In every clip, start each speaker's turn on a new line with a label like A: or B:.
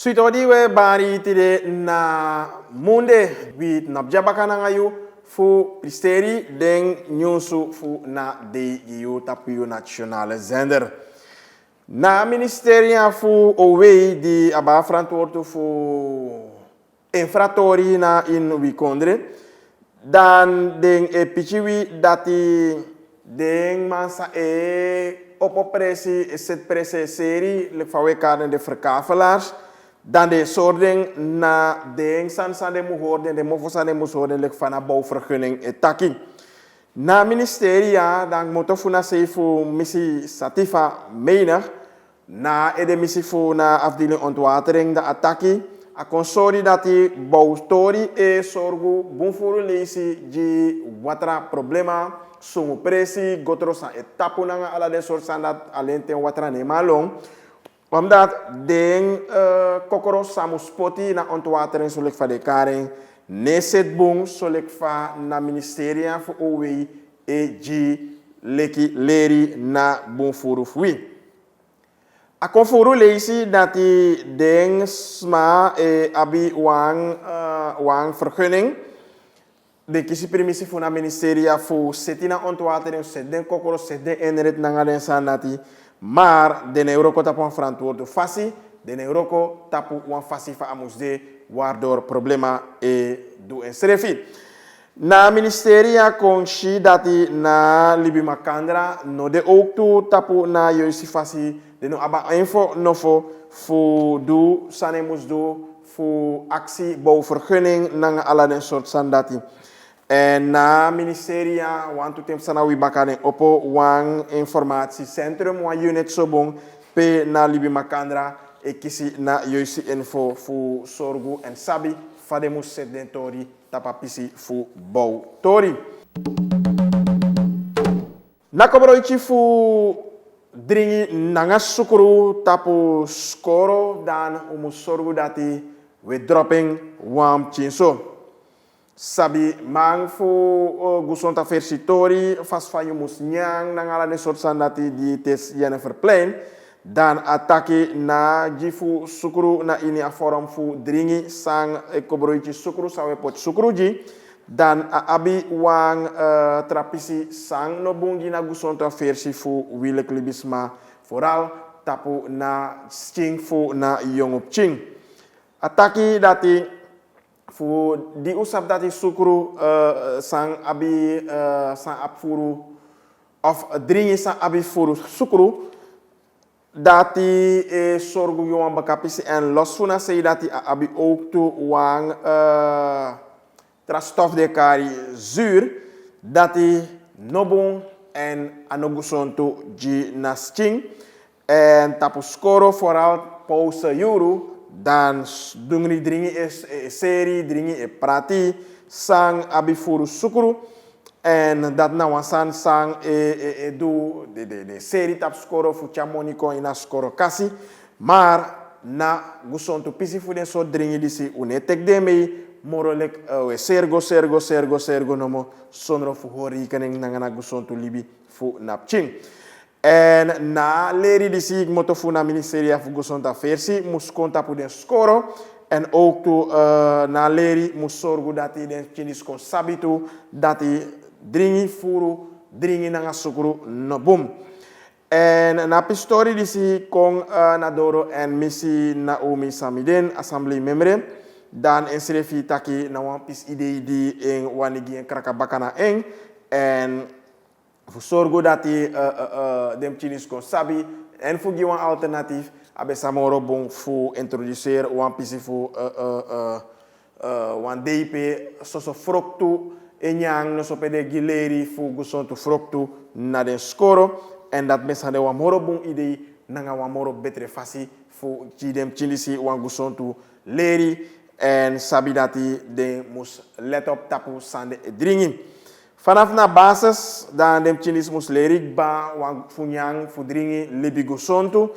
A: Suitodiwe bari tide na monde wit na bjabakana ngayu fu pristeri den nyusu fu na de yu tapuyo nationale zender. Na ministeria fu owe di aba verantwoord fu infratori na in wikondre. Dan den pichiwi dati den mansa oppresi set prese seri le fawekade de verkavelaars. Dan de soorten na de san de muhoorden, de mofosa de musoorden, lek van een bouwvergunning etaki. Na ministeria, dan moet je na sefu missie Satifa menig. Na de missie voor na afdeling ontwatering de ataki. A consori dat die bouwstori sorgu bonfuru leisi di watra problema. Sumu presi, gotro san etapu nanga ala de soort san dat alleen ten watra ne malong. Omdat den kokoro samu spoti na ontwatering solek van de karing. Neset bong solek van na ministeria voor OWI leki leri na bonfuru fui. A konfuru leisi dat die den sma abi wang vergunning. De kisi permissie voor na ministeria voor setina ontwatering, set den kokoro, set den enret na den sanati. Maar de Euroko tapu een verantwoorde fasi, de Euroko tapu een fasi fa amusde, waardoor problema do en srefi. Na ministeria konshi dati na Libi Makandra, no de ook tu tapu na yoisi fasi, de no aba info nofo fu do sanemus do fu actie bouwvergunning nanga ala den soort sandati. En na ministeria, want to tem sana wibakane opo wang informatiecentrum, wang unit sobong pe na Libi Makandra kisi na yoisi info fu sorgu en sabi fademus sedentori tapapisi fu bou tori. Nakobroichi fu dringi nanga sukuru tapu skoro dan sorgu dati we dropping wam chinso. Sabi mang fu gusonta versitori fast fa yumus nyang nangala de soort sandati di tes Jennifer Plain dan ataki na jifu sukuru na ini a forum fu dringi sang ekobroichi sukuru sawe pot sukuruji dan abi wang trapisi sang no bungi na gusonta versi fu wile klibisma foral tapu na ching fu na yongup ching ataki dati fu di usap dati sukuru sang abi sang apfuru of dringi sang abi furu sukuru dati sorgu yuan bakapisi en los funa sei dati abi ook tu wang trastof de kari zuur dati nobong en anogusontu ji nasching en tapu skoro vooral pauze yuru dan dungri dringi seri dringi prati sang abi furu sukuru en dat na wansan sang do de seri tap skoro fu chamoniko ina skoro kasi maar na gusontu pisi fu den so dringi disi unetek de mei morolek sergo nomo sonro fu hori kaneng nangana gusontu libi fu napching. En na leri disi moto fu na ministeria fu gusonta versi mus konta pu den skoro en ook tu na leri mus sorgu dati den chinis kon sabitu dati dringi furu dringi nanga sukuru no boom. En na pistori disi kon na doro en misi Naomi Samiden assembly membre dan en srefi taki na wan pis idei di en wanigi en krakabakana en fu sorgo dati dem chinis kon sabi en fu giwan alternatief abe samoro bon fu introducer wan pisi fu wan DIP soso froktu enyang no sopede gileri fu gusontu froktu na den skoro en dat mesande wan moro bon idei nanga wan moro betre fasi fu dem chinisi wan gusontu leri en sabi dati den mus let op tapu sande dringi. Vanaf na basis dan dem chinis mus lerik ba wang funyang fudringi libi gusontu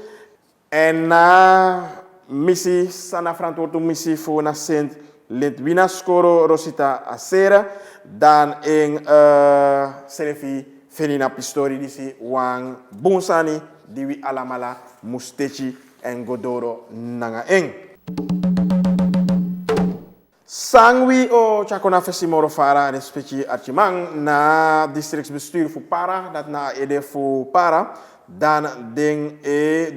A: en na misi sana frantortu misi fu na Saint Lidwina skoro Rosita Acera dan en selefi felina pistori disi wang bunsani diwi alamala mustechi en godoro nanga eng. Sangwi o chakona fesi moro fara respecti archimang na districtsbestuur voor para dat na ede voor para dan ding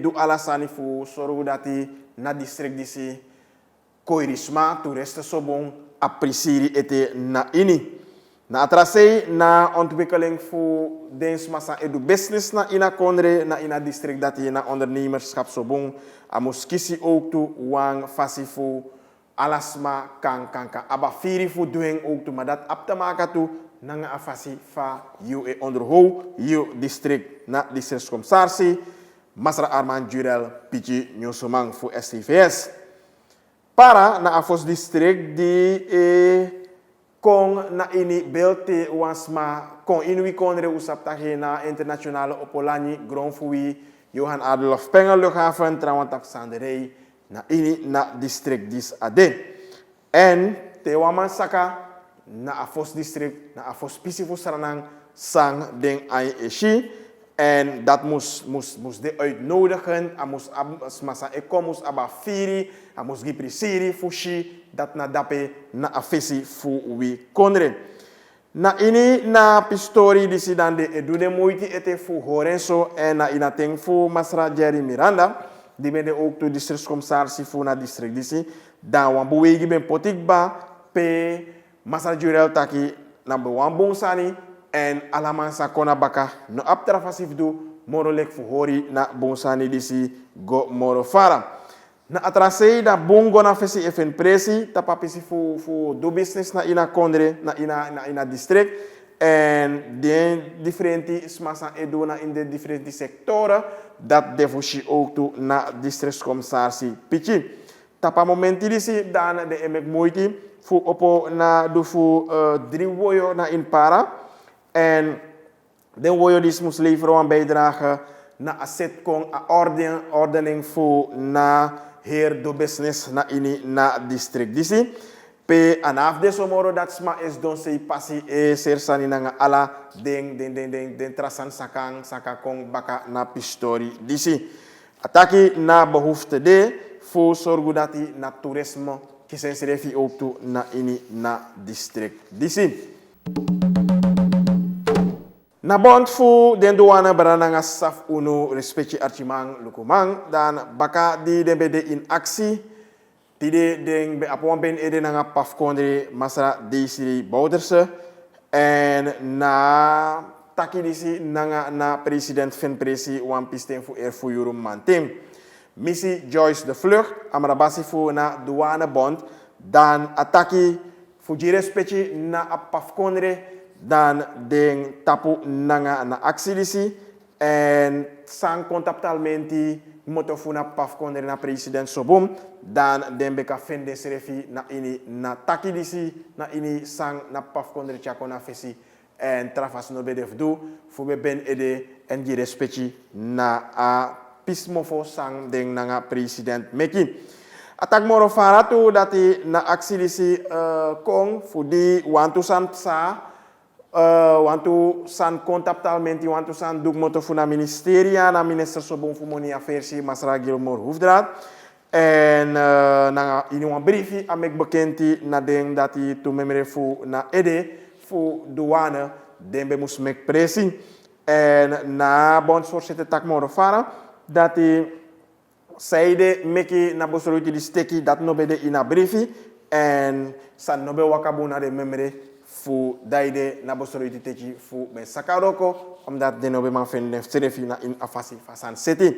A: du alasani voor zorgen dat na district disi koirisma toeristen sobong appreciëren ete na ini. Na atrasei na ontwikkeling voor dens massa edu business na ina kondre na ina district dat na ondernemerschap sobong amos kisi ook toe wang fasi voor alasma kan aba firi fu doing ook toe maar dat ap te maken toe nanga afasi fa you e onderhou you district na districtscommissaris Masra Arman Jurel Pichi Nyosomang fu STVS para na afos district di kon na ini belte wansma kon inui konre usaptahe na internationale opolani grondfui Johan Adolf Pengel luchthaven Trawantak Sanderij na ini na district dis ade. En te waman saka na afos district na afos pisifu saranang sang ding ai eshi. En dat moest de uitnodigen. Moest masa ekomus aba firi. Moest giprisiri fushi. Dat na dape na afesi fu wi konre. Na ini na pistori disi dan de edu de moeite ete fu horenso. En na ina ting fu Masra Jerry Miranda. Die ben de ook to districtscommissaris fu na district disi. Dan wan bewegi ben potikba pe Masra Jurel taki na bewan bonsani. En alaman sa kona baka no aptrafasif du moro lek fu hori na bonsani disi go moro fara. Na atrasei da bongo na fesi efen presi tapapisi fu do business na ina kondre na ina district. En de differenti smasa eduna in de differenti sectoren dat defushi ook toe na districtscommissaris Pichi. Tapa momenti disi dan de emek moiti fu opo na do fu 3 woyo na in para. En dan wil je dus moest leveren een bijdrage naar assetkong, ordening voor na heer do business na ini na district disi. Pe anaf de somoro dat sma is don sei passi e sersani na ala den trasan sakakong baka na pistori disi. Ataki na behoefte de voor zorgen dat na toerisme kisenserefi ook toe na ini na district disi. Na bond fu den douane barananga saf uno respecti archimang lukumang dan baka di den bede in actie di den be apon ben ede nanga pafkondri Masra Desiri Bouderse en na taki disi nanga na president fin presi wan pisten fu fu yurum mantem missie Joyce de Vlucht amrabasi fu na douane bond dan ataki fu ji respecti na pafkondri dan den tapu nanga na actie disi en sang contactalmenti motofuna pafkondre na president sobom dan den beka fende serefi na ini na taki disi na ini sang na pafkondre chako na fesi en trafas no bedef du fu be ben ede en gi respecti na a pismofo sang den nanga president meki atak moro faratu dati na actie disi kong fu di wantu san sa wantu san contactalmenti wantu san duk moto fu na ministeria na minister sobon fu moni afersi Masra Gilmore Hoefdraad en na ini wan briefi amek bekenti na den dati tu memere fu na ede fu douane den be mus mek presi en na bondsvoorzitter tak moro fara dati seide meki na bosoluti di steki dat no be de ina briefi en san no be wakabuna de memere fu daide na bosoroiti techi fu ben sakaroko omdat de nobe man fen serefi na in afasi fasan seti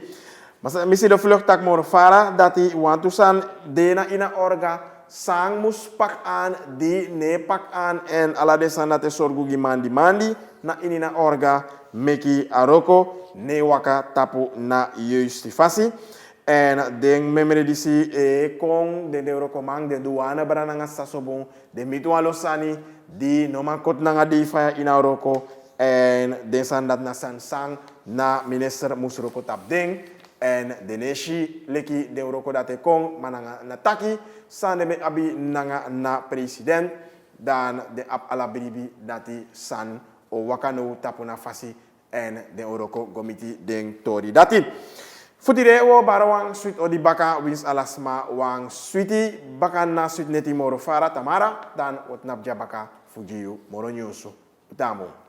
A: masa misi de vlucht tak mor fara dati wantu san de na ina orga sang mus pak aan di ne pak aan en ala de san nate sorgu gi mandi na inina orga meki aroko ne waka tapu na juisti fasi en den memere disi kong de eurokomang de douane brananga sasobon de mitwalo sani di noman kot nanga di faya ina roko en den san dat na san sang na minister musroko tap ding en de neshi leki de roko date kong mananga na taki san de abi nanga na president dan de ap ala bribi dati san o wakano tapu na fasi en de roko gomiti den tori dati Futire wo bara wang sweet odi baka wins alasma wang sweetie baka na sweet neti moro fara tamara dan wat nabja baka fujiu moro nyusu. Utamu.